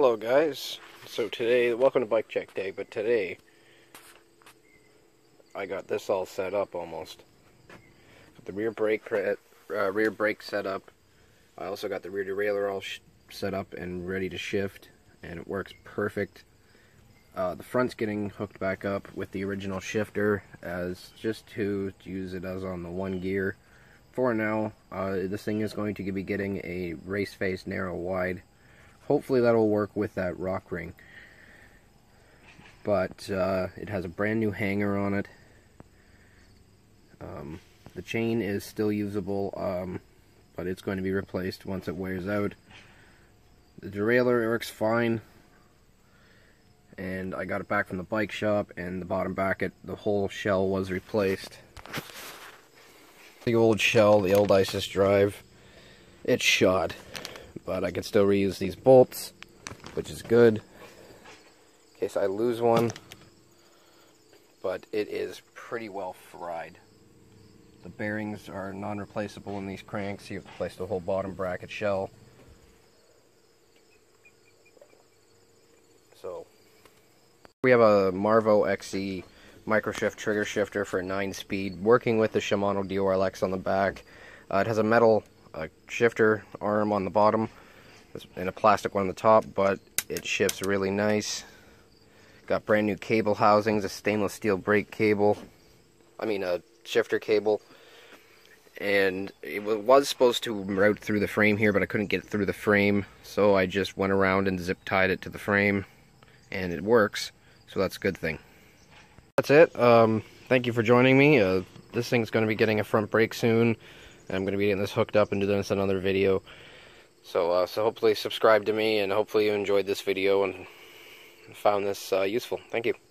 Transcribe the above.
Hello guys, so today, welcome to Bike Check Day, but today I got this all set up almost. Got the rear brake set up. I also got the rear derailleur all set up and ready to shift, and it works perfect. The front's getting hooked back up with the original shifter as just to use it as on the one gear. For now, this thing is going to be getting a race face narrow wide. Hopefully that'll work with that rock ring. But it has a brand new hanger on it. The chain is still usable, but it's going to be replaced once it wears out. The derailleur works fine, and I got it back from the bike shop, and the bottom bracket, the whole shell was replaced. The old shell, the old ISIS drive, it's shot. But I can still reuse these bolts, which is good, in case I lose one. But it is pretty well fried. The bearings are non-replaceable in these cranks. You have to replace the whole bottom bracket shell. So, we have a Marvo XE microshift trigger shifter for 9-speed, working with the Shimano DORLX on the back. It has a metal shifter arm on the bottom and a plastic one on the top, but it shifts really nice. Got brand new cable housings, a stainless steel brake cable, a shifter cable, and it was supposed to route through the frame here, but I couldn't get it through the frame, so I just went around and zip tied it to the frame, and it works, so that's a good thing. That's it. Thank you for joining me. This thing's going to be getting a front brake soon. I'm going to be getting this hooked up and doing this in another video. So hopefully subscribe to me, and hopefully you enjoyed this video and found this useful. Thank you.